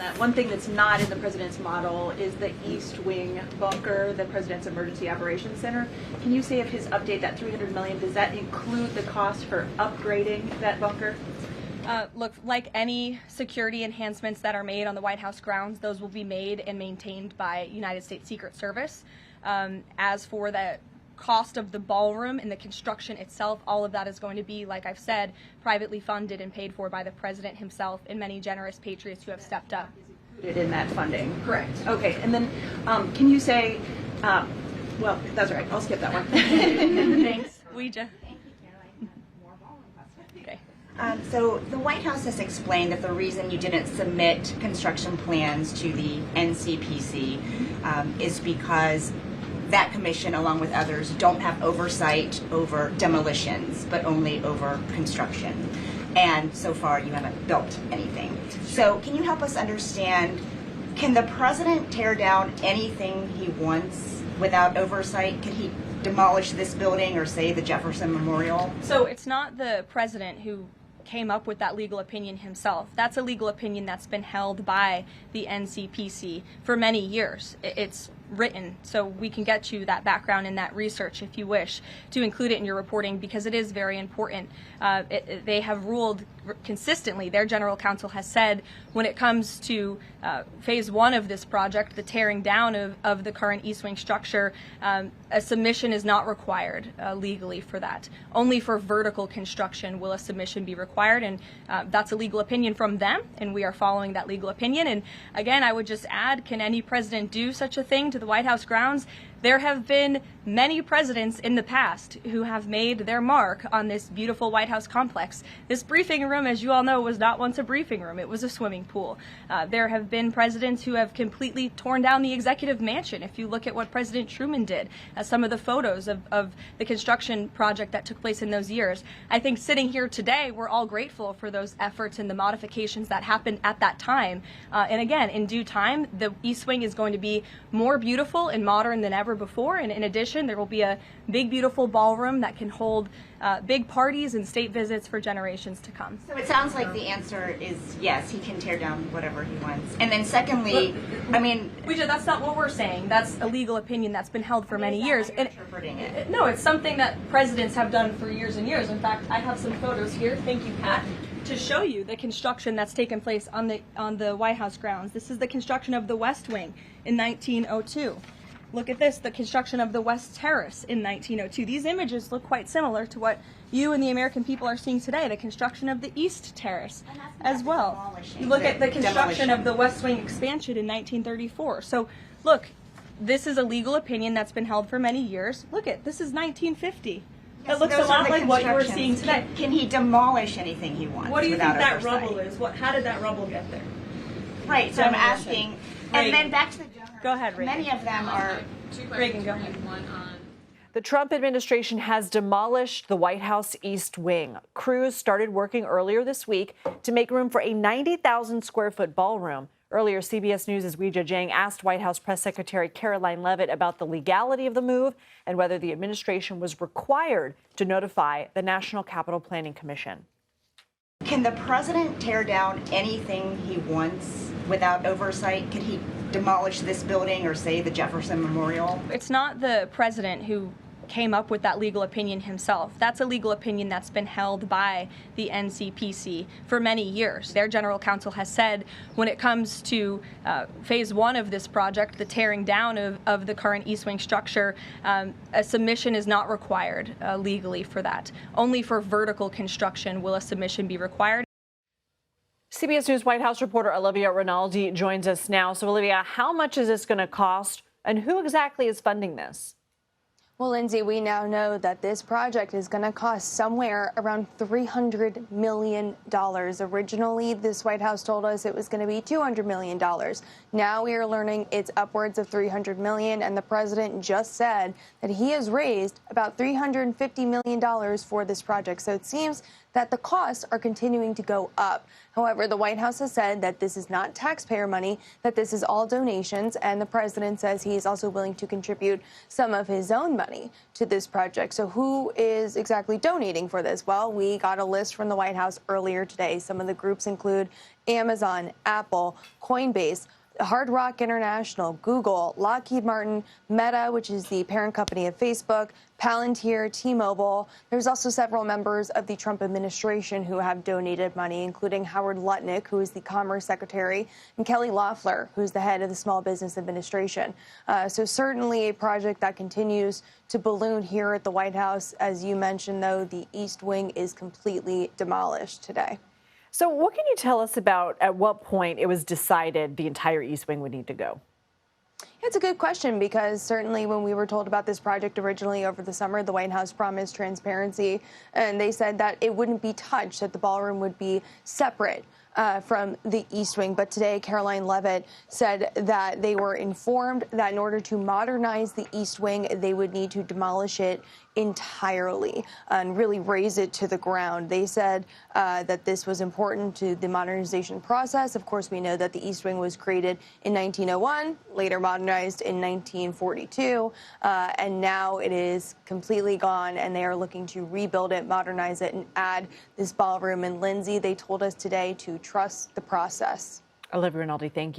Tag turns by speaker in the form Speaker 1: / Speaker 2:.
Speaker 1: that. One thing that's not in the president's model is the East Wing bunker, the President's Emergency Operations Center. Can you say if his update, that $300 million, does that include the cost for upgrading that bunker?
Speaker 2: Look, like any security enhancements that are made on the White House grounds, those will be made and maintained by United States Secret Service. As for the cost of the ballroom and the construction itself, all of that is going to be, like I've said, privately funded and paid for by the president himself and many generous patriots who have stepped up.
Speaker 1: Included in that funding? Correct. Okay, and then can you say, well, that's all right, I'll skip that one.
Speaker 2: Thanks, Ouija.
Speaker 3: So the White House has explained that the reason you didn't submit construction plans to the NCPC is because that commission, along with others, don't have oversight over demolitions, but only over construction. And so far, you haven't built anything. So can you help us understand, can the president tear down anything he wants without oversight? Can he demolish this building or, say, the Jefferson Memorial?
Speaker 2: So it's not the president who came up with that legal opinion himself. That's a legal opinion that's been held by the NCPC for many years. It's written, so we can get you that background and that research if you wish to include it in your reporting, because it is very important. They have ruled consistently, their general counsel has said, when it comes to phase one of this project, the tearing down of the current East Wing structure, a submission is not required legally for that. Only for vertical construction will a submission be required, and that's a legal opinion from them, and we are following that legal opinion. And again, I would just add, can any president do such a thing to the White House grounds? There have been many presidents in the past who have made their mark on this beautiful White House complex. This briefing room, as you all know, was not once a briefing room. It was a swimming pool. There have been presidents who have completely torn down the executive mansion. If you look at what President Truman did, some of the photos of the construction project that took place in those years, I think sitting here today, we're all grateful for those efforts and the modifications that happened at that time. And again, in due time, the East Wing is going to be more beautiful and modern than ever before, and in addition, there will be a big, beautiful ballroom that can hold big parties and state visits for generations to come.
Speaker 3: So it sounds like the answer is yes, he can tear down whatever he wants. And then secondly, I mean,
Speaker 2: Ouija, that's not what we're saying. That's a legal opinion that's been held for many years.
Speaker 3: And interpreting it.
Speaker 2: No, it's something that presidents have done for years and years. In fact, I have some photos here. Thank you, Pat, to show you the construction that's taken place on the White House grounds. This is the construction of the West Wing in 1902. Look at this, the construction of the West Terrace in 1902. These images look quite similar to what you and the American people are seeing today, the construction of the East Terrace as well. You look at the construction of the West Wing expansion in 1934. So look, this is a legal opinion that's been held for many years. Look at, this is 1950. It looks a lot like what you were seeing today.
Speaker 3: Can he demolish anything he wants?
Speaker 2: What do you think that
Speaker 3: oversight?
Speaker 2: rubble is? How did that rubble get there?
Speaker 3: Right, so I'm asking, and then back to the general.
Speaker 2: Go ahead, Reagan.
Speaker 3: Many of them are.
Speaker 2: Reagan, go ahead.
Speaker 4: The Trump administration has demolished the White House East Wing. Crews started working earlier this week to make room for a 90,000 square foot ballroom. Earlier, CBS News' Ouija Jiang asked White House Press Secretary Karoline Leavitt about the legality of the move and whether the administration was required to notify the National Capital Planning Commission.
Speaker 3: Can the president tear down anything he wants without oversight? Can he demolish this building or, say, the Jefferson Memorial?
Speaker 2: It's not the president who came up with that legal opinion himself. That's a legal opinion that's been held by the NCPC for many years. Their general counsel has said, when it comes to phase one of this project, the tearing down of the current East Wing structure, a submission is not required legally for that. Only for vertical construction will a submission be required.
Speaker 4: CBS News White House reporter Olivia Rinaldi joins us now. So, Olivia, how much is this going to cost, and who exactly is funding this?
Speaker 5: Well, Lindsay, we now know that this project is going to cost somewhere around $300 million. Originally, this White House told us it was going to be $200 million. Now we are learning it's upwards of $300 million, and the president just said that he has raised about $350 million for this project. So it seems that the costs are continuing to go up. However, the White House has said that this is not taxpayer money, that this is all donations, and the president says he is also willing to contribute some of his own money to this project. So who is exactly donating for this? Well, we got a list from the White House earlier today. Some of the groups include Amazon, Apple, Coinbase, Hard Rock International, Google, Lockheed Martin, Meta, which is the parent company of Facebook, Palantir, T-Mobile. There's also several members of the Trump administration who have donated money, including Howard Lutnick, who is the Commerce Secretary, and Kelly Loeffler, who's the head of the Small Business Administration. So certainly a project that continues to balloon here at the White House. As you mentioned, though, the East Wing is completely demolished today.
Speaker 4: So what can you tell us about at what point it was decided the entire East Wing would need to go?
Speaker 5: It's a good question, because certainly when we were told about this project originally over the summer, the White House promised transparency, and they said that it wouldn't be touched, that the ballroom would be separate from the East Wing. But today, Karoline Leavitt said that they were informed that in order to modernize the East Wing, they would need to demolish it entirely and really raze it to the ground. They said that this was important to the modernization process. Of course, we know that the East Wing was created in 1901, later modernized in 1942, and now it is completely gone, and they are looking to rebuild it, modernize it, and add this ballroom. And Lindsay, they told us today to trust the process.
Speaker 4: Olivia Rinaldi, thank you.